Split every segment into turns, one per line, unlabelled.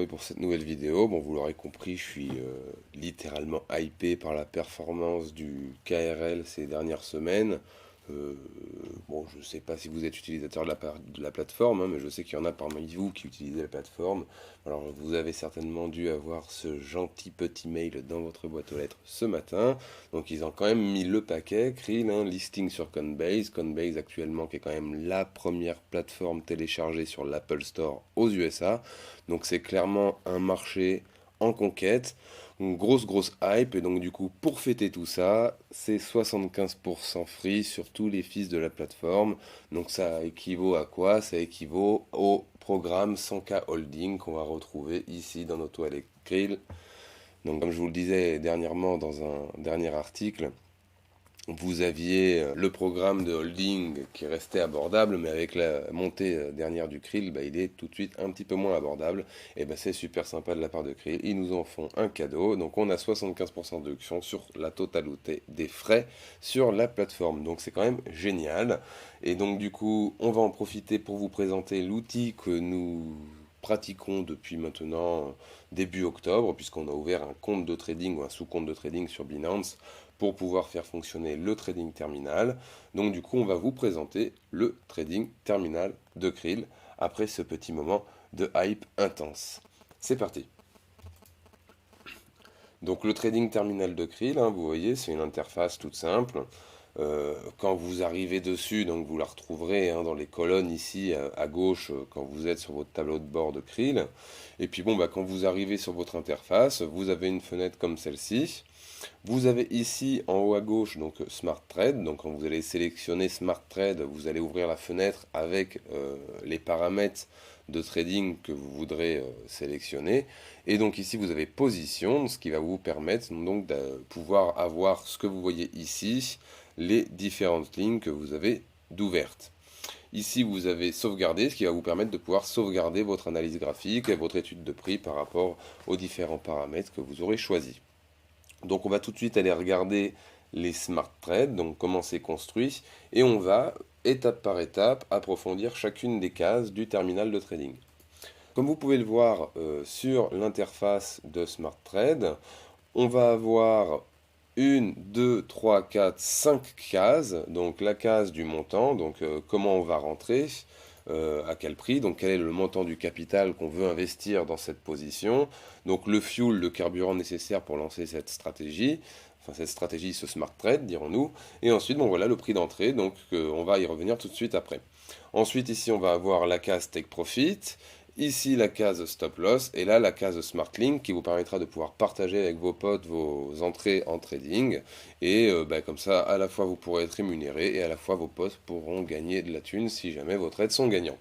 retrouver pour cette nouvelle vidéo. Bon, vous l'aurez compris, je suis littéralement hypé par la performance du KRL ces dernières semaines. Euh, bon, je ne sais pas si vous êtes utilisateur de la plateforme, hein, mais je sais qu'il y en a parmi vous qui utilisent la plateforme. Alors, vous avez certainement dû avoir ce gentil petit mail dans votre boîte aux lettres ce matin. Donc, ils ont quand même mis le paquet, Krill, hein, listing sur Coinbase. Coinbase actuellement qui est quand même la première plateforme téléchargée sur l'Apple Store aux USA. Donc, c'est clairement un marché en conquête. Une grosse hype, et donc du coup pour fêter tout ça, c'est 75% free sur tous les fils de la plateforme. Donc ça équivaut à quoi? Ça équivaut au programme 100K Holding qu'on va retrouver ici dans notre wallet Krill. Donc comme je vous le disais dernièrement dans un dernier article, vous aviez le programme de holding qui restait abordable, mais avec la montée dernière du Krill, bah, il est tout de suite un petit peu moins abordable. Et bah, c'est super sympa de la part de Krill. Ils nous en font un cadeau. Donc on a 75% de réduction sur la totalité des frais sur la plateforme. Donc c'est quand même génial. Et donc du coup, on va en profiter pour vous présenter l'outil que nous pratiquons depuis maintenant début octobre, puisqu'on a ouvert un compte de trading ou un sous-compte de trading sur Binance pour pouvoir faire fonctionner le trading terminal. Donc du coup, on va vous présenter le trading terminal de Krill après ce petit moment de hype intense. C'est parti. Donc le trading terminal de Krill, hein, vous voyez, c'est une interface toute simple. Quand vous arrivez dessus, donc vous la retrouverez hein, dans les colonnes ici à gauche quand vous êtes sur votre tableau de bord de Krill. Et puis bon, bah, quand vous arrivez sur votre interface, vous avez une fenêtre comme celle-ci. Vous avez ici en haut à gauche donc Smart Trade. Donc quand vous allez sélectionner Smart Trade, vous allez ouvrir la fenêtre avec les paramètres de trading que vous voudrez sélectionner. Et donc ici vous avez position, ce qui va vous permettre donc de pouvoir avoir ce que vous voyez ici, les différentes lignes que vous avez d'ouvertes. Ici, vous avez sauvegardé, ce qui va vous permettre de pouvoir sauvegarder votre analyse graphique et votre étude de prix par rapport aux différents paramètres que vous aurez choisis. Donc on va tout de suite aller regarder les smart trades, donc comment c'est construit, et on va, étape par étape, approfondir chacune des cases du terminal de trading. Comme vous pouvez le voir sur l'interface de Smart Trade, on va avoir une, 2, 3, 4, 5 cases. Donc la case du montant, donc comment on va rentrer, à quel prix, donc quel est le montant du capital qu'on veut investir dans cette position, donc le fuel, le carburant nécessaire pour lancer cette stratégie, enfin cette stratégie, ce smart trade, dirons-nous, et ensuite, bon voilà le prix d'entrée, donc on va y revenir tout de suite après. Ensuite, ici, on va avoir la case Take Profit, ici la case Stop Loss, et là la case Smart Link qui vous permettra de pouvoir partager avec vos potes vos entrées en trading, et comme ça, à la fois vous pourrez être rémunéré, et à la fois vos potes pourront gagner de la thune si jamais vos trades sont gagnants.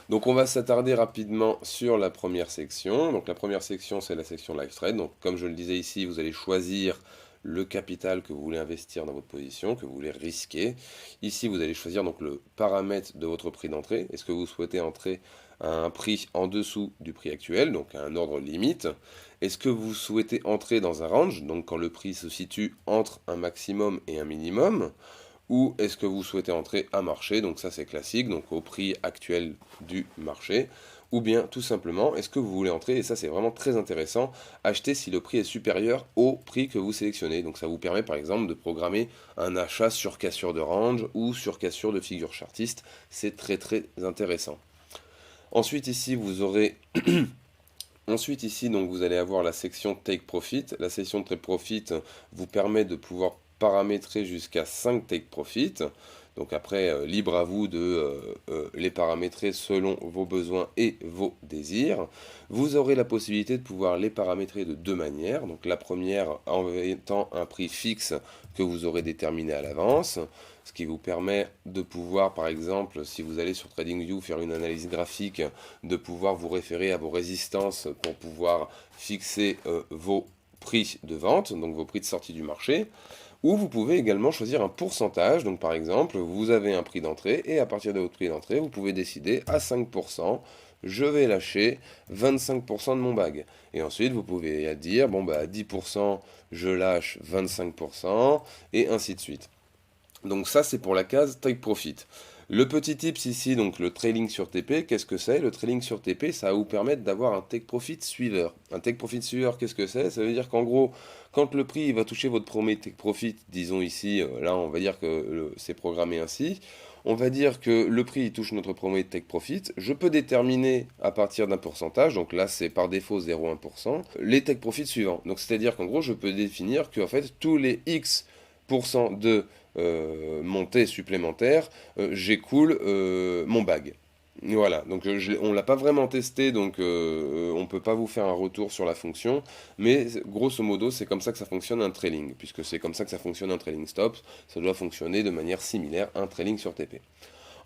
Donc on va s'attarder rapidement sur la première section. Donc la première section, c'est la section Live Trade. Donc comme je le disais ici, vous allez choisir le capital que vous voulez investir dans votre position, que vous voulez risquer. Ici, vous allez choisir donc le paramètre de votre prix d'entrée. Est-ce que vous souhaitez entrer à un prix en dessous du prix actuel, donc à un ordre limite? Est-ce que vous souhaitez entrer dans un range, donc quand le prix se situe entre un maximum et un minimum? Ou est-ce que vous souhaitez entrer à marché, donc ça c'est classique, donc au prix actuel du marché, ou bien tout simplement, est-ce que vous voulez entrer, et ça c'est vraiment très intéressant, acheter si le prix est supérieur au prix que vous sélectionnez. Donc ça vous permet par exemple de programmer un achat sur cassure de range ou sur cassure de figure chartiste, c'est très intéressant. Ensuite ici vous aurez Ensuite ici donc vous allez avoir la section Take Profit. La section Take Profit vous permet de pouvoir paramétrer jusqu'à 5 Take Profit. Donc après, libre à vous de les paramétrer selon vos besoins et vos désirs. Vous aurez la possibilité de pouvoir les paramétrer de deux manières. Donc la première en étant un prix fixe que vous aurez déterminé à l'avance, ce qui vous permet de pouvoir, par exemple, si vous allez sur TradingView faire une analyse graphique, de pouvoir vous référer à vos résistances pour pouvoir fixer vos prix de vente, donc vos prix de sortie du marché. Ou vous pouvez également choisir un pourcentage, donc par exemple, vous avez un prix d'entrée, et à partir de votre prix d'entrée, vous pouvez décider à 5%, je vais lâcher 25% de mon bag. Et ensuite, vous pouvez dire, bon bah à 10%, je lâche 25%, et ainsi de suite. Donc ça, c'est pour la case Take Profit. Le petit tips ici, donc le trailing sur TP, qu'est-ce que c'est? Le trailing sur TP, ça va vous permettre d'avoir un take profit suiveur. Un take profit suiveur, qu'est-ce que c'est? Ça veut dire qu'en gros, quand le prix il va toucher votre premier take profit, disons ici, là on va dire que c'est programmé ainsi, on va dire que le prix il touche notre premier take profit, je peux déterminer à partir d'un pourcentage, donc là c'est par défaut 0,1%, les take profits suivants. Donc c'est-à-dire qu'en gros je peux définir que en fait tous les X% de montée supplémentaire, j'écoule mon bag. Voilà, donc on l'a pas vraiment testé, donc on peut pas vous faire un retour sur la fonction, mais grosso modo c'est comme ça que ça fonctionne un trailing, puisque c'est comme ça que ça fonctionne un trailing stop, ça doit fonctionner de manière similaire à un trailing sur TP.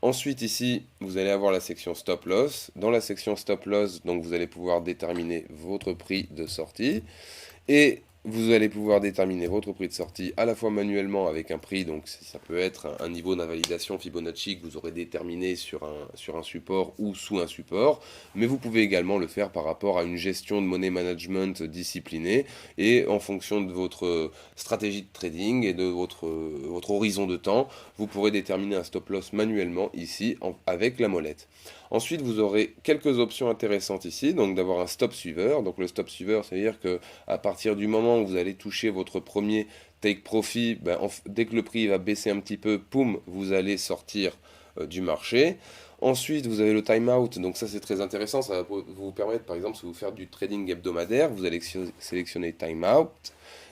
Ensuite ici, vous allez avoir la section stop loss. Dans la section stop loss, donc vous allez pouvoir déterminer votre prix de sortie. Et vous allez pouvoir déterminer votre prix de sortie à la fois manuellement avec un prix, donc ça peut être un niveau d'invalidation Fibonacci que vous aurez déterminé sur un support ou sous un support, mais vous pouvez également le faire par rapport à une gestion de money management disciplinée et en fonction de votre stratégie de trading et de votre horizon de temps, vous pourrez déterminer un stop loss manuellement ici avec la molette. Ensuite, vous aurez quelques options intéressantes ici, donc d'avoir un stop suiveur. Donc le stop suiveur, c'est-à-dire que à partir du moment où vous allez toucher votre premier take profit, ben, dès que le prix va baisser un petit peu, poum, vous allez sortir du marché. Ensuite, vous avez le time out, donc ça c'est très intéressant, ça va vous permettre par exemple si vous faites du trading hebdomadaire, vous allez sélectionner time out.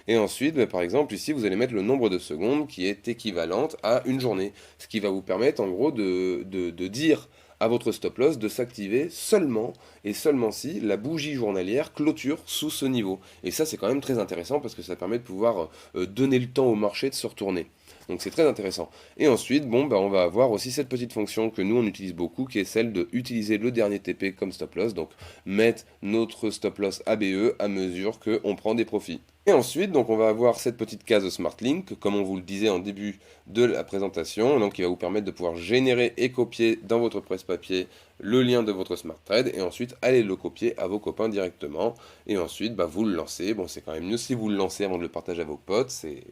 Et ensuite, ben, par exemple, ici, vous allez mettre le nombre de secondes qui est équivalente à une journée. Ce qui va vous permettre, en gros, de dire à votre stop loss de s'activer seulement et seulement si la bougie journalière clôture sous ce niveau. Et ça, c'est quand même très intéressant parce que ça permet de pouvoir donner le temps au marché de se retourner. Donc c'est très intéressant. Et ensuite, bon, bah, on va avoir aussi cette petite fonction que nous on utilise beaucoup, qui est celle de utiliser le dernier TP comme stop loss, donc mettre notre stop loss ABE à mesure qu'on prend des profits. Et ensuite, donc on va avoir cette petite case Smart Link, comme on vous le disait en début de la présentation, donc qui va vous permettre de pouvoir générer et copier dans votre presse-papier le lien de votre Smart Trade, et ensuite aller le copier à vos copains directement, et ensuite bah, vous le lancez. Bon, c'est quand même mieux si vous le lancez avant de le partager à vos potes, c'est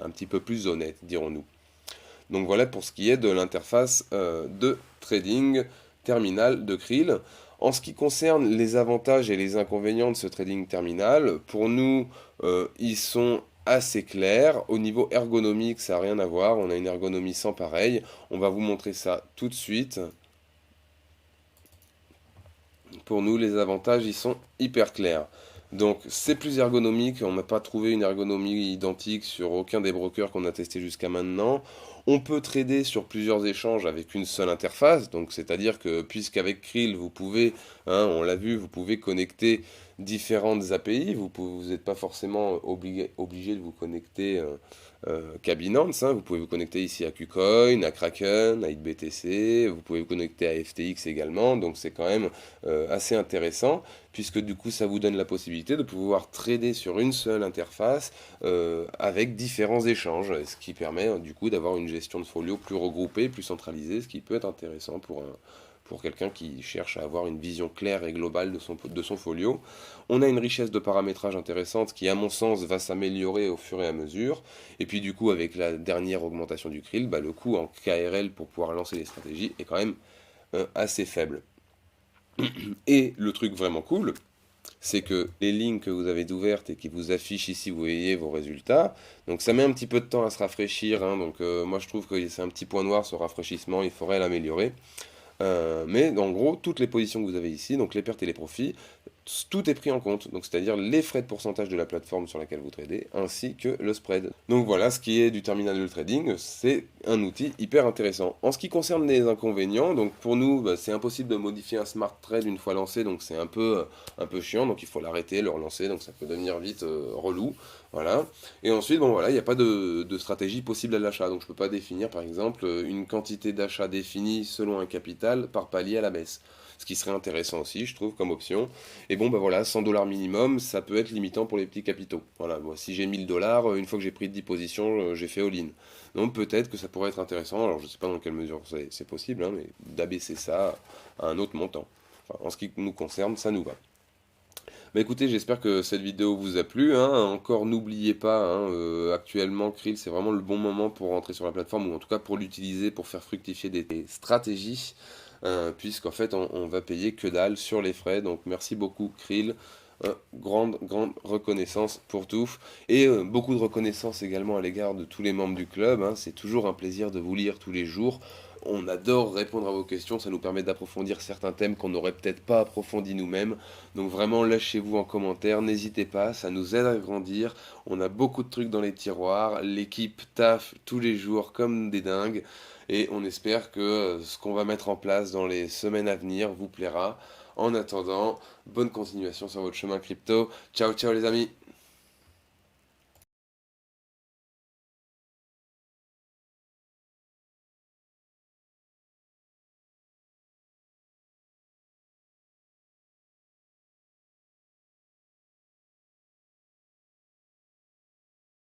un petit peu plus honnête, dirons-nous. Donc voilà pour ce qui est de l'interface de trading terminal de Krill. En ce qui concerne les avantages et les inconvénients de ce trading terminal, pour nous, ils sont assez clairs. Au niveau ergonomique, ça n'a rien à voir. On a une ergonomie sans pareil. On va vous montrer ça tout de suite. Pour nous, les avantages, ils sont hyper clairs. Donc, c'est plus ergonomique. On n'a pas trouvé une ergonomie identique sur aucun des brokers qu'on a testé jusqu'à maintenant. On peut trader sur plusieurs échanges avec une seule interface. Donc, c'est-à-dire que puisqu'avec Krill, vous pouvez, hein, on l'a vu, vous pouvez connecter différentes API. Vous n'êtes pas forcément obligé de vous connecter qu'à Binance, hein. Vous pouvez vous connecter ici à KuCoin, à Kraken, à IBTC. Vous pouvez vous connecter à FTX également. Donc, c'est quand même assez intéressant, puisque du coup ça vous donne la possibilité de pouvoir trader sur une seule interface avec différents échanges, ce qui permet du coup d'avoir une gestion de folio plus regroupée, plus centralisée, ce qui peut être intéressant pour quelqu'un qui cherche à avoir une vision claire et globale de son folio. On a une richesse de paramétrage intéressante qui, à mon sens, va s'améliorer au fur et à mesure. Et puis du coup, avec la dernière augmentation du Krill, bah, le coût en KRL pour pouvoir lancer les stratégies est quand même assez faible. Et le truc vraiment cool, c'est que les lignes que vous avez ouvertes et qui vous affichent ici, vous voyez vos résultats. Donc ça met un petit peu de temps à se rafraîchir, hein, donc moi je trouve que c'est un petit point noir ce rafraîchissement, il faudrait l'améliorer. Mais en gros, toutes les positions que vous avez ici, donc les pertes et les profits, tout est pris en compte. Donc c'est-à-dire les frais de pourcentage de la plateforme sur laquelle vous tradez, ainsi que le spread. Donc voilà, ce qui est du terminal de trading, c'est un outil hyper intéressant. En ce qui concerne les inconvénients, donc pour nous, bah, c'est impossible de modifier un smart trade une fois lancé, donc c'est un peu chiant, donc il faut l'arrêter, le relancer, donc ça peut devenir vite relou. Voilà. Et ensuite, bon voilà, il n'y a pas de stratégie possible à l'achat. Donc je ne peux pas définir par exemple une quantité d'achat définie selon un capital par palier à la baisse. Ce qui serait intéressant aussi, je trouve, comme option. Et bon, bah voilà, 100 dollars minimum, ça peut être limitant pour les petits capitaux. Voilà, moi, si j'ai 1000 dollars, une fois que j'ai pris 10 positions, j'ai fait all-in. Donc peut-être que ça pourrait être intéressant, alors je ne sais pas dans quelle mesure c'est possible, hein, mais d'abaisser ça à un autre montant. Enfin, en ce qui nous concerne, ça nous va. Bah écoutez, j'espère que cette vidéo vous a plu, hein. Encore n'oubliez pas, hein, actuellement Krill c'est vraiment le bon moment pour rentrer sur la plateforme, ou en tout cas pour l'utiliser pour faire fructifier des stratégies, puisqu'en fait on va payer que dalle sur les frais. Donc merci beaucoup Krill. Grande reconnaissance pour tout. Et beaucoup de reconnaissance également à l'égard de tous les membres du club, hein. C'est toujours un plaisir de vous lire tous les jours. On adore répondre à vos questions, ça nous permet d'approfondir certains thèmes qu'on n'aurait peut-être pas approfondis nous-mêmes. Donc vraiment, lâchez-vous en commentaire, n'hésitez pas, ça nous aide à grandir. On a beaucoup de trucs dans les tiroirs, l'équipe taffe tous les jours comme des dingues. Et on espère que ce qu'on va mettre en place dans les semaines à venir vous plaira. En attendant, bonne continuation sur votre chemin crypto. Ciao ciao les amis!